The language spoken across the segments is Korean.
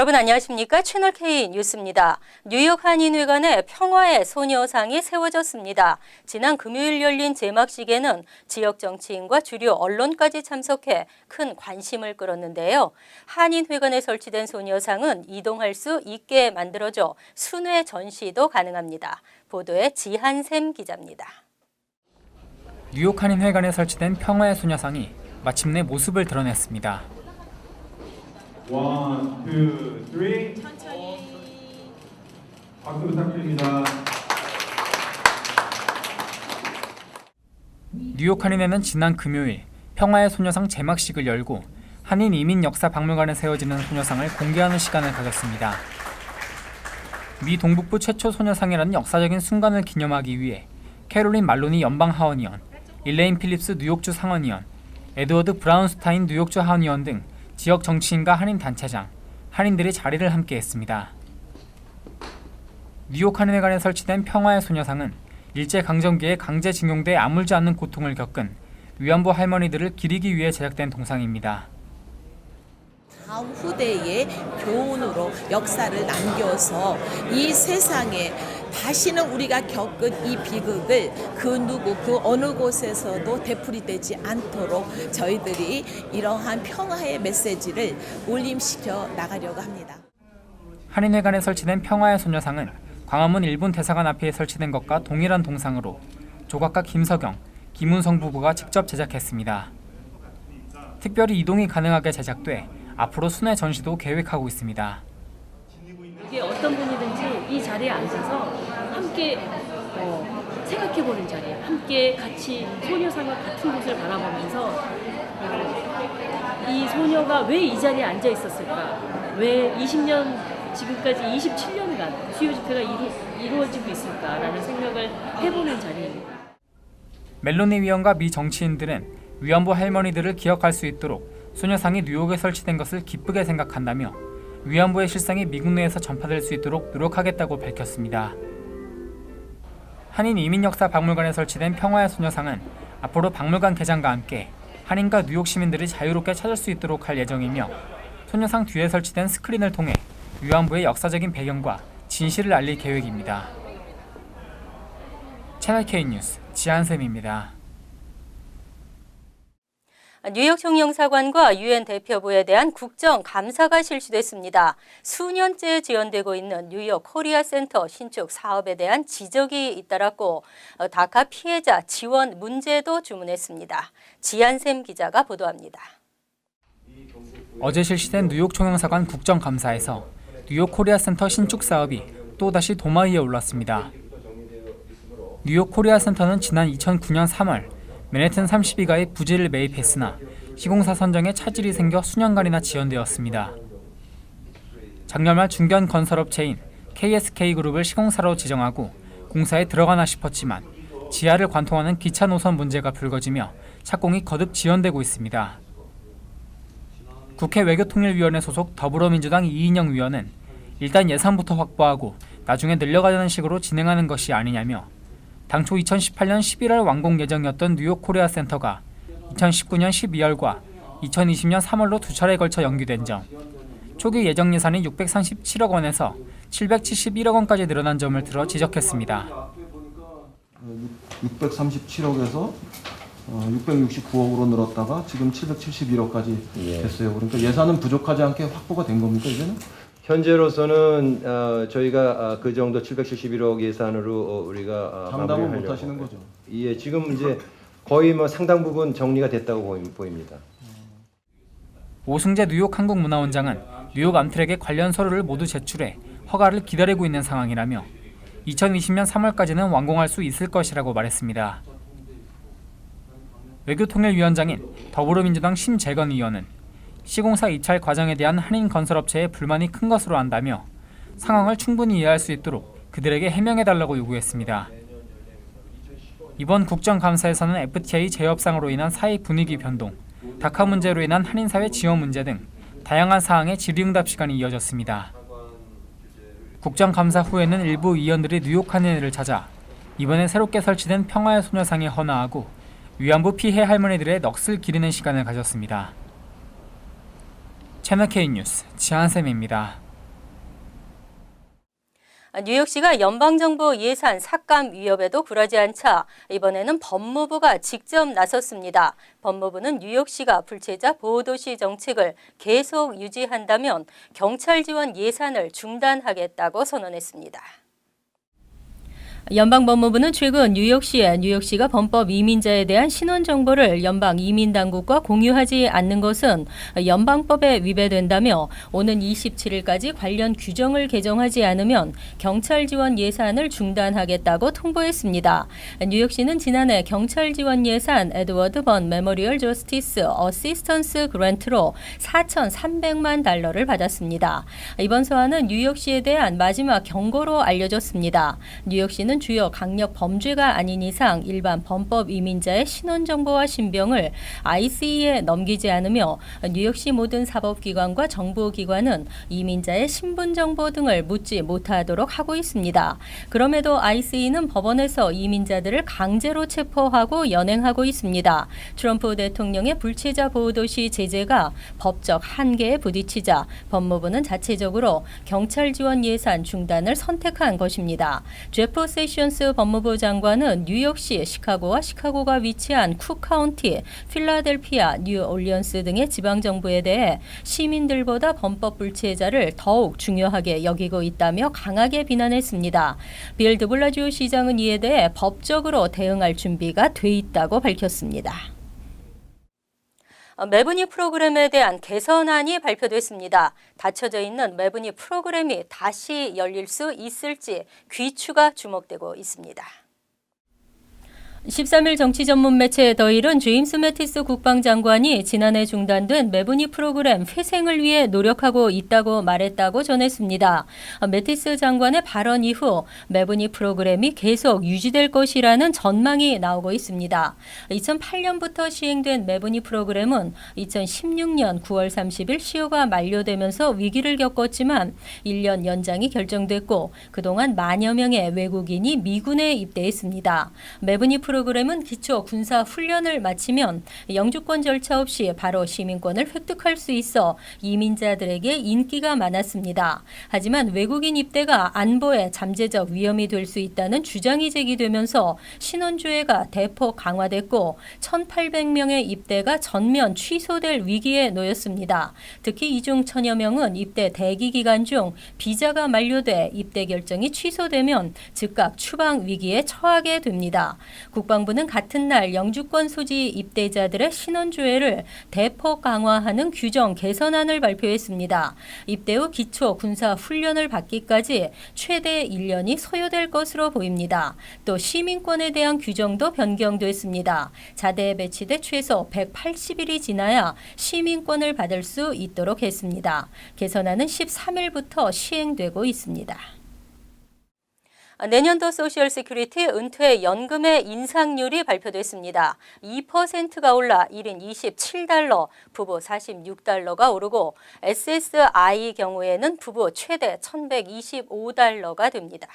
여러분 안녕하십니까? 채널K 뉴스입니다. 뉴욕 한인회관에 평화의 소녀상이 세워졌습니다. 지난 금요일 열린 제막식에는 지역 정치인과 주류 언론까지 참석해 큰 관심을 끌었는데요. 한인회관에 설치된 소녀상은 이동할 수 있게 만들어져 순회 전시도 가능합니다. 보도에 지한샘 기자입니다. 뉴욕 한인회관에 설치된 평화의 소녀상이 마침내 모습을 드러냈습니다. 1, 2, 3. 천천히. 박수 부탁드립니다. 뉴욕 한인회는 지난 금요일 평화의 소녀상 제막식을 열고 한인 이민 역사 박물관에 세워지는 소녀상을 공개하는 시간을 가졌습니다. 미 동북부 최초 소녀상이라는 역사적인 순간을 기념하기 위해 캐롤린 말로니 연방 하원의원, 일레인 필립스 뉴욕주 상원의원, 에드워드 브라운스타인 뉴욕주 하원의원 등 지역 정치인과 한인 단체장, 한인들이 자리를 함께했습니다. 뉴욕 한인회관에 설치된 평화의 소녀상은 일제강점기에 강제징용돼 아물지 않는 고통을 겪은 위안부 할머니들을 기리기 위해 제작된 동상입니다. 다음 후대의 교훈으로 역사를 남겨서 이 세상에 다시는 우리가 겪은 이 비극을 그 어느 곳에서도 되풀이되지 않도록 저희들이 이러한 평화의 메시지를 울림시켜 나가려고 합니다. 한인회관에 설치된 평화의 소녀상은 광화문 일본 대사관 앞에 설치된 것과 동일한 동상으로 조각가 김석영, 김운성 부부가 직접 제작했습니다. 특별히 이동이 가능하게 제작돼 앞으로 순회 전시도 계획하고 있습니다. 이게 어떤 분이든지 이 자리에 앉아서 함께 생각해보는 자리, 함께 같이 소녀상과 같은 곳을 바라보면서 이 소녀가 왜 이 자리에 앉아 있었을까? 왜 20년, 지금까지 27년간 수요 집회가 이루어지고 있을까라는 생각을 해보는 자리입니다. 멜로니 위원과 미 정치인들은 위안부 할머니들을 기억할 수 있도록 소녀상이 뉴욕에 설치된 것을 기쁘게 생각한다며 위안부의 실상이 미국 내에서 전파될 수 있도록 노력하겠다고 밝혔습니다. 한인 이민역사 박물관에 설치된 평화의 소녀상은 앞으로 박물관 개장과 함께 한인과 뉴욕 시민들이 자유롭게 찾을 수 있도록 할 예정이며 소녀상 뒤에 설치된 스크린을 통해 위안부의 역사적인 배경과 진실을 알릴 계획입니다. 채널K 뉴스 지한샘입니다. 뉴욕 총영사관과 유엔 대표부에 대한 국정감사가 실시됐습니다. 수년째 지연되고 있는 뉴욕 코리아 센터 신축 사업에 대한 지적이 잇따랐고 다카 피해자 지원 문제도 주문했습니다. 지한샘 기자가 보도합니다. 어제 실시된 뉴욕 총영사관 국정감사에서 뉴욕 코리아 센터 신축 사업이 또다시 도마 위에 올랐습니다. 뉴욕 코리아 센터는 지난 2009년 3월 맨해튼 32가에 부지를 매입했으나 시공사 선정에 차질이 생겨 수년간이나 지연되었습니다. 작년 말 중견 건설업체인 KSK그룹을 시공사로 지정하고 공사에 들어가나 싶었지만 지하를 관통하는 기차 노선 문제가 불거지며 착공이 거듭 지연되고 있습니다. 국회 외교통일위원회 소속 더불어민주당 이인영 위원은 일단 예산부터 확보하고 나중에 늘려가자는 식으로 진행하는 것이 아니냐며 당초 2018년 11월 완공 예정이었던 뉴욕 코리아 센터가 2019년 12월과 2020년 3월로 두 차례에 걸쳐 연기된 점, 초기 예정 예산이 637억 원에서 771억 원까지 늘어난 점을 들어 지적했습니다. 637억에서 669억으로 늘었다가 지금 771억까지 됐어요. 그러니까 예산은 부족하지 않게 확보가 된 겁니까, 이제는? 현재로서는 저희가 그 정도 771억 예산으로 우리가 장담은 못 하시는 거죠? 예, 지금 이제 거의 상당 부분 정리가 됐다고 보입니다. 오승재 뉴욕 한국문화원장은 뉴욕 암트랙의 관련 서류를 모두 제출해 허가를 기다리고 있는 상황이라며 2020년 3월까지는 완공할 수 있을 것이라고 말했습니다. 외교통일위원장인 더불어민주당 심재건 의원은 시공사 입찰 과정에 대한 한인 건설업체의 불만이 큰 것으로 안다며 상황을 충분히 이해할 수 있도록 그들에게 해명해달라고 요구했습니다. 이번 국정감사에서는 FTA 재협상으로 인한 사회 분위기 변동, 다카 문제로 인한 한인사회 지원 문제 등 다양한 사항의 질의응답 시간이 이어졌습니다. 국정감사 후에는 일부 의원들이 뉴욕 한인회를 찾아 이번에 새롭게 설치된 평화의 소녀상에 헌화하고 위안부 피해 할머니들의 넋을 기리는 시간을 가졌습니다. 채널K 뉴스 지한샘입니다. 뉴욕시가 연방정부 예산 삭감 위협에도 굴하지 않자 이번에는 법무부가 직접 나섰습니다. 법무부는 뉴욕시가 불체자 보호도시 정책을 계속 유지한다면 경찰 지원 예산을 중단하겠다고 선언했습니다. 연방법무부는 최근 뉴욕시가 범법 이민자에 대한 신원 정보를 연방 이민당국과 공유하지 않는 것은 연방법에 위배된다며 오는 27일까지 관련 규정을 개정하지 않으면 경찰 지원 예산을 중단하겠다고 통보했습니다. 뉴욕시는 지난해 경찰 지원 예산 에드워드 번 메모리얼 저스티스 어시스턴스 그랜트로 4,300만 달러를 받았습니다. 이번 소환은 뉴욕시에 대한 마지막 경고로 알려졌습니다. 뉴욕시는 주요 강력 범죄가 아닌 이상 일반 범법 이민자의 신원 정보와 신병을 ICE에 넘기지 않으며 뉴욕시 모든 사법기관과 정부기관은 이민자의 신분 정보 등을 묻지 못하도록 하고 있습니다. 그럼에도 ICE는 법원에서 이민자들을 강제로 체포하고 연행하고 있습니다. 트럼프 대통령의 불체자 보호도시 제재가 법적 한계에 부딪히자 법무부는 자체적으로 경찰 지원 예산 중단을 선택한 것입니다. 제프 세션스 법무부 장관은 뉴욕시, 시카고와 시카고가 위치한 쿡 카운티, 필라델피아, 뉴올리언스 등의 지방정부에 대해 시민들보다 범법 불체자를 더욱 중요하게 여기고 있다며 강하게 비난했습니다. 빌 드블라지오 시장은 이에 대해 법적으로 대응할 준비가 돼 있다고 밝혔습니다. 매분이 프로그램에 대한 개선안이 발표됐습니다. 닫혀져 있는 매분이 프로그램이 다시 열릴 수 있을지 귀추가 주목되고 있습니다. 13일 정치 전문 매체 더힐은 제임스 매티스 국방장관이 지난해 중단된 매분이 프로그램 회생을 위해 노력하고 있다고 말했다고 전했습니다. 매티스 장관의 발언 이후 매분이 프로그램이 계속 유지될 것이라는 전망이 나오고 있습니다. 2008년부터 시행된 매분이 프로그램은 2016년 9월 30일 시효가 만료되면서 위기를 겪었지만 1년 연장이 결정됐고 그동안 만여 명의 외국인이 미군에 입대했습니다. 매분이 프로그램은 기초 군사 훈련을 마치면 영주권 절차 없이 바로 시민권을 획득할 수 있어 이민자들에게 인기가 많았습니다. 하지만 외국인 입대가 안보에 잠재적 위험이 될 수 있다는 주장이 제기되면서 신원조회가 대폭 강화됐고 1,800명의 입대가 전면 취소될 위기에 놓였습니다. 특히 이 중 1,000여 명은 입대 대기 기간 중 비자가 만료돼 입대 결정이 취소되면 즉각 추방 위기에 처하게 됩니다. 국방부는 같은 날 영주권 소지 입대자들의 신원조회를 대폭 강화하는 규정 개선안을 발표했습니다. 입대 후 기초 군사 훈련을 받기까지 최대 1년이 소요될 것으로 보입니다. 또 시민권에 대한 규정도 변경됐습니다. 자대에 배치돼 최소 180일이 지나야 시민권을 받을 수 있도록 했습니다. 개선안은 13일부터 시행되고 있습니다. 내년도 소셜 시큐리티 은퇴 연금의 인상률이 발표됐습니다. 2%가 올라 1인 27달러, 부부 46달러가 오르고 SSI 경우에는 부부 최대 1,125달러가 됩니다.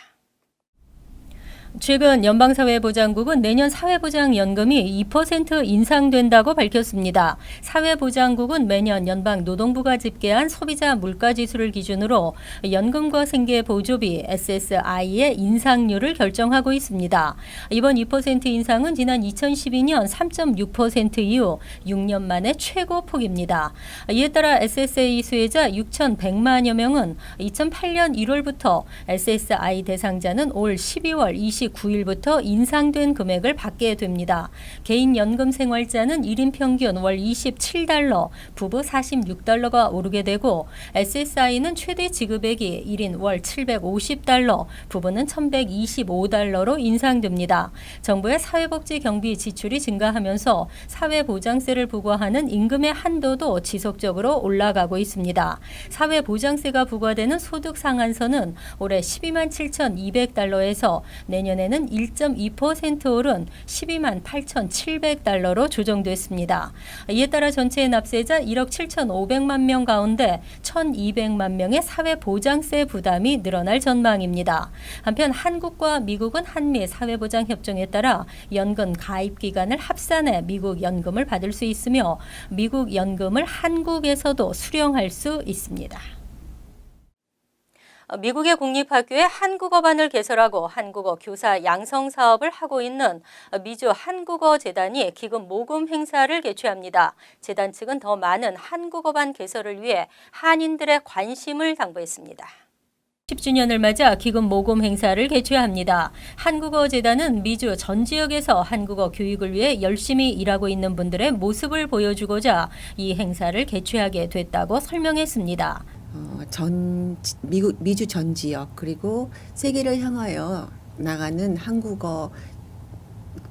최근 연방사회보장국은 내년 사회보장연금이 2% 인상된다고 밝혔습니다. 사회보장국은 매년 연방노동부가 집계한 소비자 물가지수를 기준으로 연금과 생계보조비 SSI의 인상률을 결정하고 있습니다. 이번 2% 인상은 지난 2012년 3.6% 이후 6년 만에 최고폭입니다. 이에 따라 SSA 수혜자 6,100만여 명은 2008년 1월부터 SSI 대상자는 올 12월 29일부터 인상된 금액을 받게 됩니다. 개인 연금 생활자는 1인 평균 월 27달러, 부부 46달러가 오르게 되고 SSI는 최대 지급액이 1인 월 750달러, 부부는 1125달러로 인상됩니다. 정부의 사회복지 경비 지출이 증가하면서 사회보장세를 부과하는 임금의 한도도 지속적으로 올라가고 있습니다. 사회보장세가 부과되는 소득 상한선은 올해 12만 7,200달러에서 내년에는 1.2% 오른 12만 8,700달러로 조정됐습니다. 이에 따라 전체 납세자 1억 7,500만 명 가운데 1,200만 명의 사회보장세 부담이 늘어날 전망입니다. 한편 한국과 미국은 한미 사회보장협정에 따라 연금 가입 기간을 합산해 미국 연금을 받을 수 있으며 미국 연금을 한국에서도 수령할 수 있습니다. 미국의 공립학교에 한국어반을 개설하고 한국어 교사 양성 사업을 하고 있는 미주 한국어재단이 기금 모금 행사를 개최합니다. 재단 측은 더 많은 한국어반 개설을 위해 한인들의 관심을 당부했습니다. 10주년을 맞아 기금 모금 행사를 개최합니다. 한국어재단은 미주 전 지역에서 한국어 교육을 위해 열심히 일하고 있는 분들의 모습을 보여주고자 이 행사를 개최하게 됐다고 설명했습니다. 미주 전 지역 그리고 세계를 향하여 나가는 한국어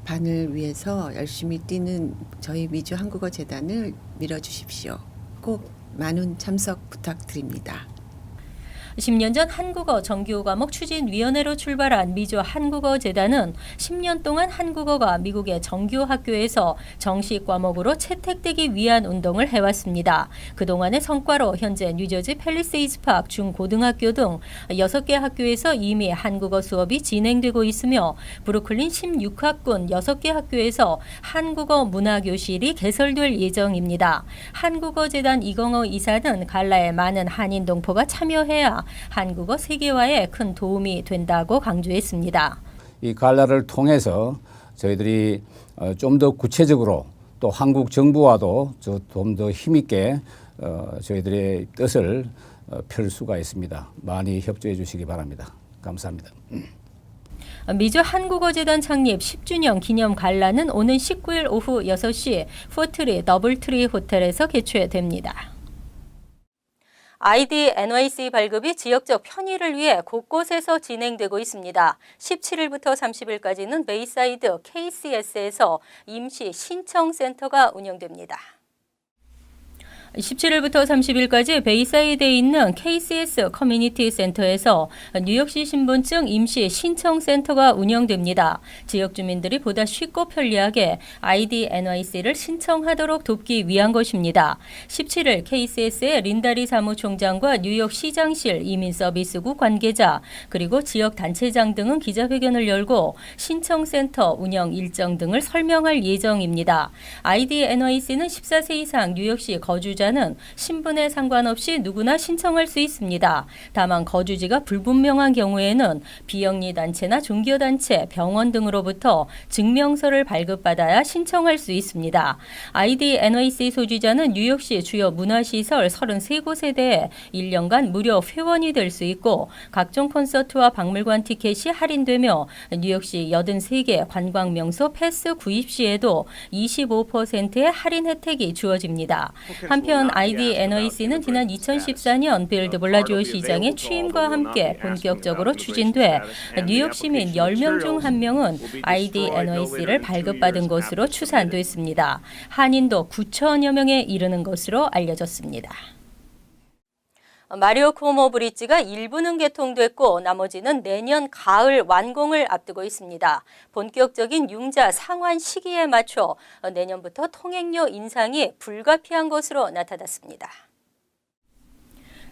반을 위해서 열심히 뛰는 저희 미주 한국어 재단을 밀어주십시오. 꼭 많은 참석 부탁드립니다. 10년 전 한국어 정규 과목 추진위원회로 출발한 미주 한국어재단은 10년 동안 한국어가 미국의 정규 학교에서 정식 과목으로 채택되기 위한 운동을 해왔습니다. 그동안의 성과로 현재 뉴저지 팰리세이드 파크 중고등학교 등 6개 학교에서 이미 한국어 수업이 진행되고 있으며 브루클린 16학군 6개 학교에서 한국어 문화교실이 개설될 예정입니다. 한국어재단 이경호 이사는 갈라에 많은 한인 동포가 참여해야 한국어 세계화에 큰 도움이 된다고 강조했습니다. 이 갈라를 통해서 저희들이 좀 더 구체적으로 또 한국 정부와도 좀 더 힘있게 저희들의 뜻을 펼 수가 있습니다. 많이 협조해 주시기 바랍니다. 감사합니다. 미주 한국어재단 창립 10주년 기념 갈라는 오는 19일 오후 6시 포트리 더블트리 호텔에서 개최됩니다. ID NYC 발급이 지역적 편의를 위해 곳곳에서 진행되고 있습니다. 17일부터 30일까지는 베이사이드 KCS에서 임시 신청센터가 운영됩니다. 17일부터 30일까지 베이사이드에 있는 KCS 커뮤니티 센터에서 뉴욕시 신분증 임시 신청센터가 운영됩니다. 지역 주민들이 보다 쉽고 편리하게 ID NYC를 신청하도록 돕기 위한 것입니다. 17일 KCS의 린다리 사무총장과 뉴욕 시장실 이민서비스국 관계자 그리고 지역 단체장 등은 기자회견을 열고 신청센터 운영 일정 등을 설명할 예정입니다. ID NYC는 14세 이상 뉴욕시 거주자는 신분에 상관없이 누구나 신청할 수 있습니다. 다만 거주지가 불분명한 경우에는 비영리 단체나 종교단체, 병원 등으로부터 증명서를 발급받아야 신청할 수 있습니다. ID NYC 소지자는 뉴욕시 주요 문화시설 33곳에 대해 1년간 무료 회원이 될 수 있고 각종 콘서트와 박물관 티켓이 할인되며 뉴욕시 83개 관광명소 패스 구입 시에도 25%의 할인 혜택이 주어집니다. 한편 ID NYC는 지난 2014년 빌 드 블라지오 시장의 취임과 함께 본격적으로 추진돼 뉴욕 시민 10명 중 1명은 ID NYC를 발급받은 것으로 추산됐습니다. 한인도 9천여 명에 이르는 것으로 알려졌습니다. 마리오 쿠오모 브릿지가 일부는 개통됐고 나머지는 내년 가을 완공을 앞두고 있습니다. 본격적인 융자 상환 시기에 맞춰 내년부터 통행료 인상이 불가피한 것으로 나타났습니다.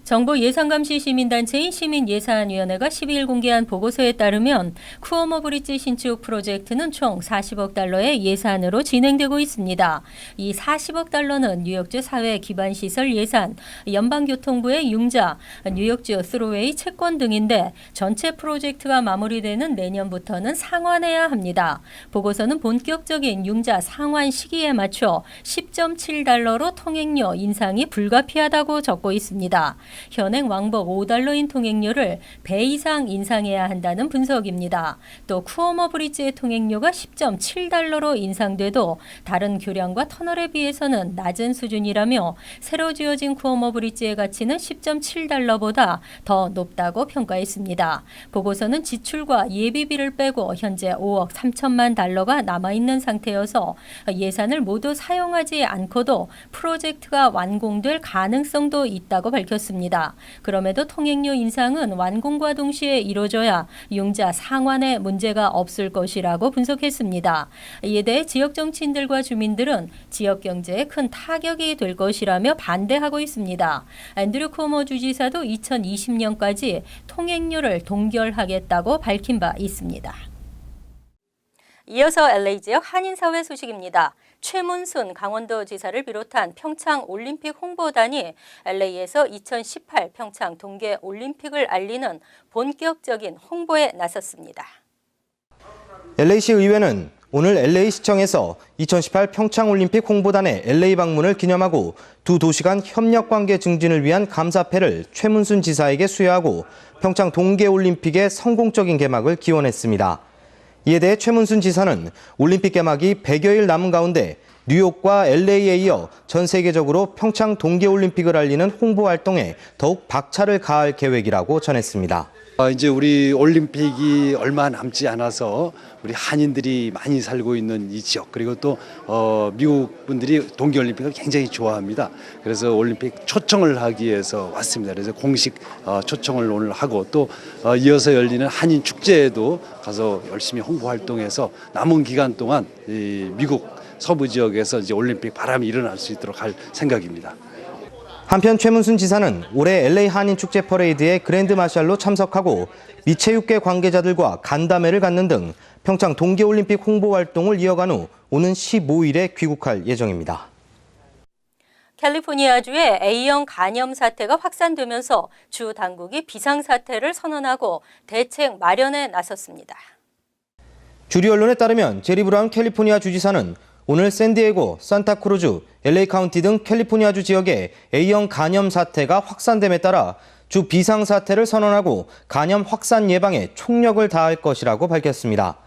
정부 예산감시 시민단체인 시민예산위원회가 12일 공개한 보고서에 따르면 쿠오모 브릿지 신축 프로젝트는 총 40억 달러의 예산으로 진행되고 있습니다. 이 40억 달러는 뉴욕주 사회 기반시설 예산, 연방교통부의 융자, 뉴욕주 스로웨이 채권 등인데 전체 프로젝트가 마무리되는 내년부터는 상환해야 합니다. 보고서는 본격적인 융자 상환 시기에 맞춰 10.7달러로 통행료 인상이 불가피하다고 적고 있습니다. 현행 왕복 5달러인 통행료를 배 이상 인상해야 한다는 분석입니다. 또 쿠오모 브릿지의 통행료가 10.7달러로 인상돼도 다른 교량과 터널에 비해서는 낮은 수준이라며 새로 지어진 쿠오모 브릿지의 가치는 10.7달러보다 더 높다고 평가했습니다. 보고서는 지출과 예비비를 빼고 현재 5억 3천만 달러가 남아있는 상태여서 예산을 모두 사용하지 않고도 프로젝트가 완공될 가능성도 있다고 밝혔습니다. 그럼에도 통행료 인상은 완공과 동시에 이루어져야 융자 상환에 문제가 없을 것이라고 분석했습니다. 이에 대해 지역 정치인들과 주민들은 지역 경제에 큰 타격이 될 것이라며 반대하고 있습니다. 앤드류 쿠오모 주지사도 2020년까지 통행료를 동결하겠다고 밝힌 바 있습니다. 이어서 LA 지역 한인사회 소식입니다. 최문순 강원도지사를 비롯한 평창 올림픽 홍보단이 LA에서 2018 평창 동계 올림픽을 알리는 본격적인 홍보에 나섰습니다. LA시 의회는 오늘 LA시청에서 2018 평창올림픽 홍보단의 LA 방문을 기념하고 두 도시 간 협력관계 증진을 위한 감사패를 최문순 지사에게 수여하고 평창 동계올림픽의 성공적인 개막을 기원했습니다. 이에 대해 최문순 지사는 올림픽 개막이 100여일 남은 가운데 뉴욕과 LA에 이어 전 세계적으로 평창 동계올림픽을 알리는 홍보 활동에 더욱 박차를 가할 계획이라고 전했습니다. 이제 우리 올림픽이 얼마 남지 않아서 우리 한인들이 많이 살고 있는 이 지역, 그리고 또 미국 분들이 동계올림픽을 굉장히 좋아합니다. 그래서 올림픽 초청을 하기 위해서 왔습니다. 그래서 공식 초청을 오늘 하고 또 이어서 열리는 한인 축제에도 가서 열심히 홍보 활동해서 남은 기간 동안 이 미국 서부 지역에서 이제 올림픽 바람이 일어날 수 있도록 할 생각입니다. 한편 최문순 지사는 올해 LA 한인 축제 퍼레이드에 그랜드 마샬로 참석하고 미체육계 관계자들과 간담회를 갖는 등 평창 동계올림픽 홍보 활동을 이어간 후 오는 15일에 귀국할 예정입니다. 캘리포니아주의 A형 간염 사태가 확산되면서 주 당국이 비상사태를 선언하고 대책 마련에 나섰습니다. 주류 언론에 따르면 제리 브라운 캘리포니아 주지사는 오늘 샌디에고, 산타크루즈, LA 카운티 등 캘리포니아주 지역에 A형 간염 사태가 확산됨에 따라 주 비상사태를 선언하고 간염 확산 예방에 총력을 다할 것이라고 밝혔습니다.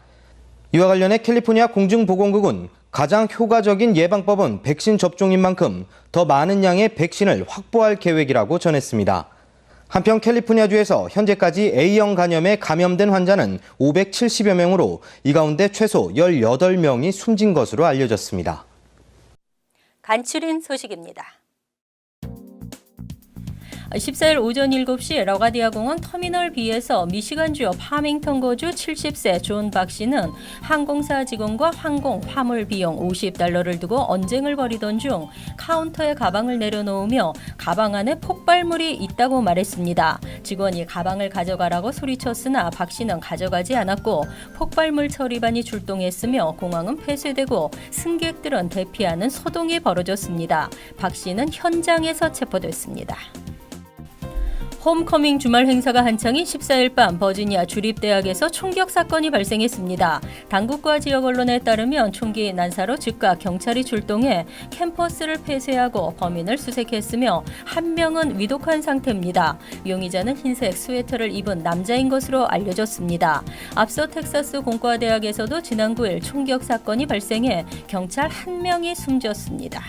이와 관련해 캘리포니아 공중보건국은 가장 효과적인 예방법은 백신 접종인 만큼 더 많은 양의 백신을 확보할 계획이라고 전했습니다. 한편 캘리포니아주에서 현재까지 A형 간염에 감염된 환자는 570여 명으로 이 가운데 최소 18명이 숨진 것으로 알려졌습니다. 간추린 소식입니다. 14일 오전 7시 러가디아 공항 터미널 B에서 미시간주 파밍턴 거주 70세 존 박 씨는 항공사 직원과 항공 화물 비용 $50를 두고 언쟁을 벌이던 중 카운터에 가방을 내려놓으며 가방 안에 폭발물이 있다고 말했습니다. 직원이 가방을 가져가라고 소리쳤으나 박 씨는 가져가지 않았고 폭발물 처리반이 출동했으며 공항은 폐쇄되고 승객들은 대피하는 소동이 벌어졌습니다. 박 씨는 현장에서 체포됐습니다. 홈커밍 주말 행사가 한창인 14일 밤 버지니아 주립대학에서 총격 사건이 발생했습니다. 당국과 지역 언론에 따르면 총기 난사로 즉각 경찰이 출동해 캠퍼스를 폐쇄하고 범인을 수색했으며 한 명은 위독한 상태입니다. 용의자는 흰색 스웨터를 입은 남자인 것으로 알려졌습니다. 앞서 텍사스 공과대학에서도 지난 9일 총격 사건이 발생해 경찰 한 명이 숨졌습니다.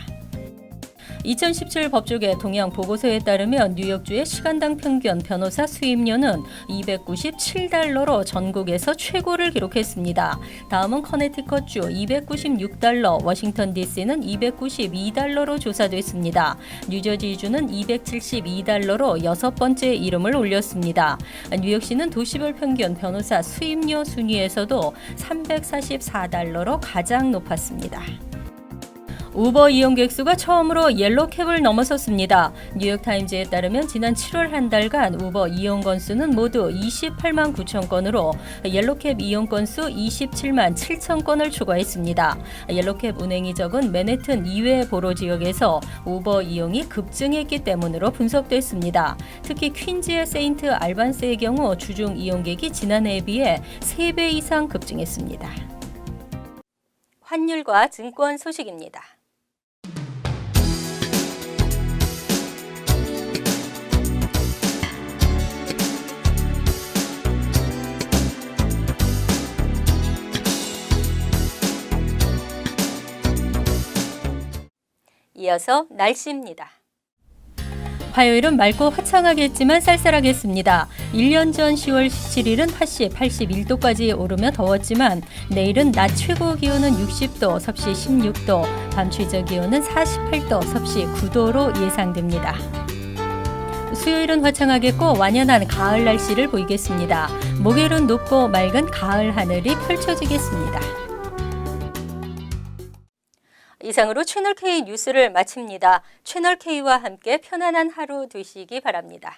2017 법조계 동향 보고서에 따르면 뉴욕주의 시간당 평균 변호사 수임료는 $297로 전국에서 최고를 기록했습니다. 다음은 커네티컷주 $296, 워싱턴 DC는 $292로 조사됐습니다. 뉴저지주는 $272로 6번째 이름을 올렸습니다. 뉴욕시는 도시별 평균 변호사 수임료 순위에서도 $344로 가장 높았습니다. 우버 이용객 수가 처음으로 옐로캡을 넘어섰습니다. 뉴욕타임즈에 따르면 지난 7월 한 달간 우버 이용 건수는 모두 28만 9천 건으로 옐로캡 이용 건수 27만 7천 건을 초과했습니다. 옐로캡 운행이 적은 맨해튼 이외 보로 지역에서 우버 이용이 급증했기 때문으로 분석됐습니다. 특히 퀸즈의 세인트 알반스의 경우 주중 이용객이 지난해에 비해 3배 이상 급증했습니다. 환율과 증권 소식입니다. 이어서 날씨입니다. 화요일은 맑고 화창하겠지만 쌀쌀하겠습니다. 1년 전 10월 17일은 화씨 81도까지 오르며 더웠지만 내일은 낮 최고 기온은 60도, 섭씨 16도, 밤 최저 기온은 48도, 섭씨 9도로 예상됩니다. 수요일은 화창하겠고 완연한 가을 날씨를 보이겠습니다. 목요일은 높고 맑은 가을 하늘이 펼쳐지겠습니다. 이상으로 채널K 뉴스를 마칩니다. 채널K와 함께 편안한 하루 되시기 바랍니다.